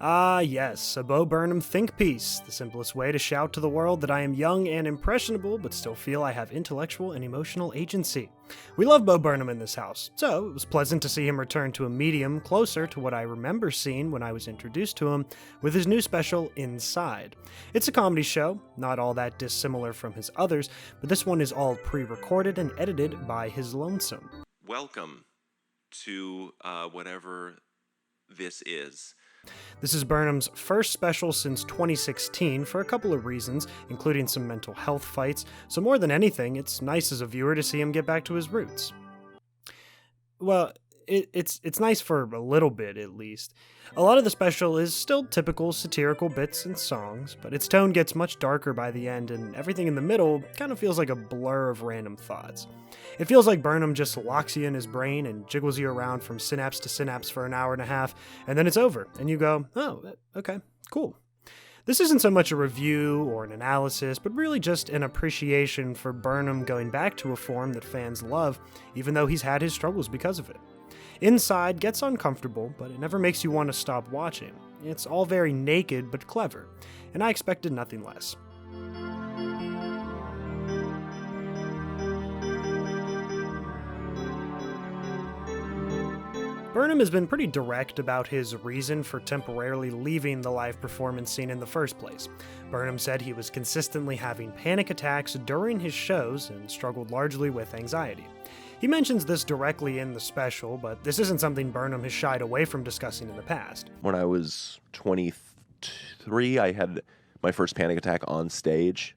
Ah, yes, a Bo Burnham think piece, the simplest way to shout to the world that I am young and impressionable, but still feel I have intellectual and emotional agency. We love Bo Burnham in this house, so it was pleasant to see him return to a medium closer to what I remember seeing when I was introduced to him with his new special, Inside. It's a comedy show, not all that dissimilar from his others, but this one is all pre-recorded and edited by his lonesome. Welcome to whatever this is. This is Burnham's first special since 2016 for a couple of reasons, including some mental health fights, so more than anything, it's nice as a viewer to see him get back to his roots. Well, it's nice for a little bit, at least. A lot of the special is still typical satirical bits and songs, but its tone gets much darker by the end, and everything in the middle kind of feels like a blur of random thoughts. It feels like Burnham just locks you in his brain and jiggles you around from synapse to synapse for an hour and a half, and then it's over, and you go, oh, okay, cool. This isn't so much a review or an analysis, but really just an appreciation for Burnham going back to a form that fans love, even though he's had his struggles because of it. Inside gets uncomfortable, but it never makes you want to stop watching. It's all very naked but clever, and I expected nothing less. Burnham has been pretty direct about his reason for temporarily leaving the live performance scene in the first place. Burnham said he was consistently having panic attacks during his shows and struggled largely with anxiety. He mentions this directly in the special, but this isn't something Burnham has shied away from discussing in the past. When I was 23, I had my first panic attack on stage,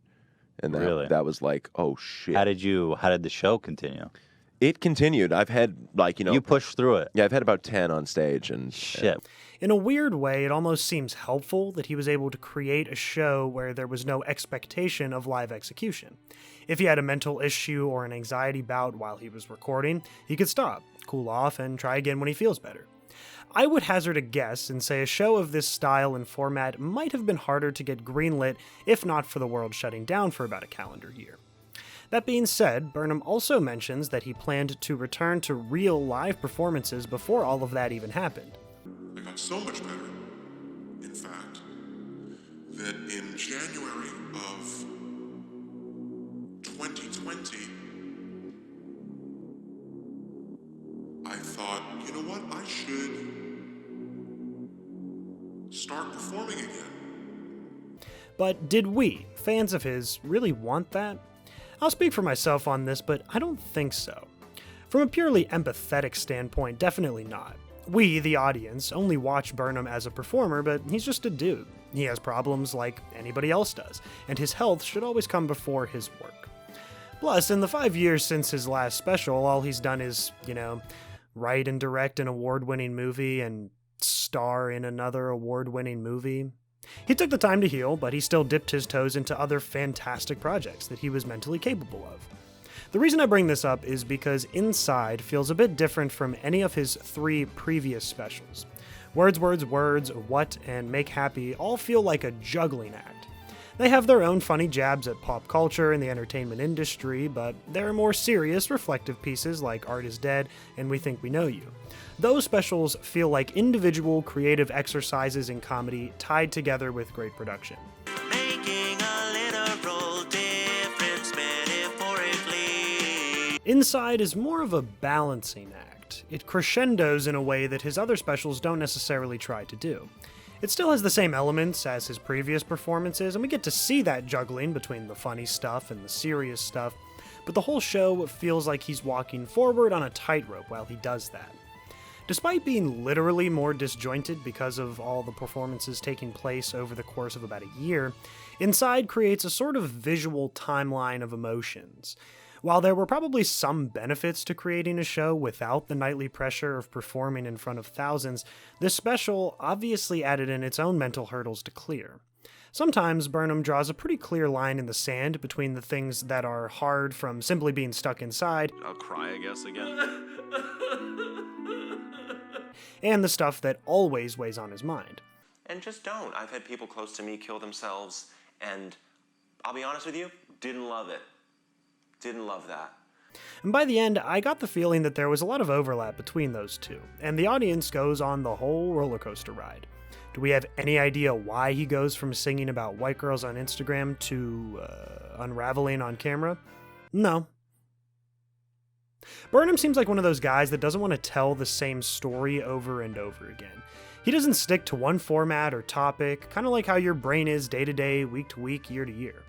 and that was like, oh shit. How did the show continue? It continued. I've had You pushed through it. Yeah, I've had about 10 on stage, and shit. In a weird way, it almost seems helpful that he was able to create a show where there was no expectation of live execution. If he had a mental issue or an anxiety bout while he was recording, he could stop, cool off, and try again when he feels better. I would hazard a guess and say a show of this style and format might have been harder to get greenlit if not for the world shutting down for about a calendar year. That being said, Burnham also mentions that he planned to return to real live performances before all of that even happened. I got so much better, in fact, that in January of 2020, I thought, you know what, I should start performing again. But did we, fans of his, really want that? I'll speak for myself on this, but I don't think so. From a purely empathetic standpoint, definitely not. We, the audience, only watch Burnham as a performer, but he's just a dude. He has problems like anybody else does, and his health should always come before his work. Plus, in the 5 years since his last special, all he's done is, write and direct an award-winning movie and star in another award-winning movie. He took the time to heal, but he still dipped his toes into other fantastic projects that he was mentally capable of. The reason I bring this up is because Inside feels a bit different from any of his 3 previous specials. Words, What, and Make Happy all feel like a juggling act. They have their own funny jabs at pop culture and the entertainment industry, but there are more serious, reflective pieces like Art is Dead and We Think We Know You. Those specials feel like individual creative exercises in comedy tied together with great production. Making a literal difference metaphorically. Inside is more of a balancing act. It crescendos in a way that his other specials don't necessarily try to do. It still has the same elements as his previous performances, and we get to see that juggling between the funny stuff and the serious stuff, but the whole show feels like he's walking forward on a tightrope while he does that. Despite being literally more disjointed because of all the performances taking place over the course of about a year, Inside creates a sort of visual timeline of emotions. While there were probably some benefits to creating a show without the nightly pressure of performing in front of thousands, this special obviously added in its own mental hurdles to clear. Sometimes Burnham draws a pretty clear line in the sand between the things that are hard from simply being stuck inside, I'll cry, I guess, again. and the stuff that always weighs on his mind. And just don't. I've had people close to me kill themselves, and I'll be honest with you, didn't love it. Didn't love that. And by the end, I got the feeling that there was a lot of overlap between those two, and the audience goes on the whole roller coaster ride. Do we have any idea why he goes from singing about white girls on Instagram to unraveling on camera? No. Burnham seems like one of those guys that doesn't want to tell the same story over and over again. He doesn't stick to one format or topic, kind of like how your brain is day to day, week to week, year to year.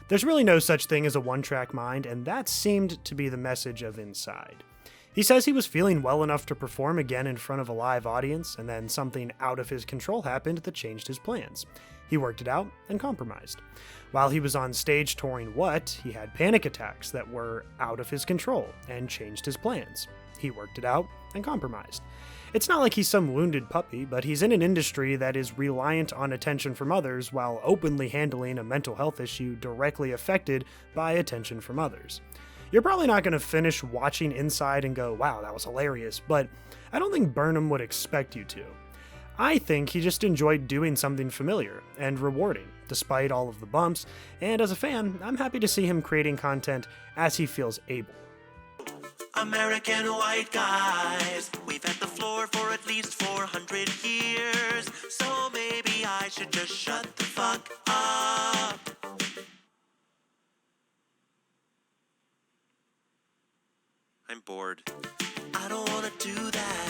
There's really no such thing as a one-track mind, and that seemed to be the message of Inside. He says he was feeling well enough to perform again in front of a live audience, and then something out of his control happened that changed his plans. He worked it out and compromised. While he was on stage touring What, he had panic attacks that were out of his control and changed his plans. He worked it out and compromised. It's not like he's some wounded puppy, but he's in an industry that is reliant on attention from others while openly handling a mental health issue directly affected by attention from others. You're probably not going to finish watching Inside and go, wow, that was hilarious, but I don't think Burnham would expect you to. I think he just enjoyed doing something familiar and rewarding, despite all of the bumps, and as a fan, I'm happy to see him creating content as he feels able. American white guys, we've had the floor for at least 400 years, so maybe I should just shut the fuck up. I'm bored. I don't wanna do that.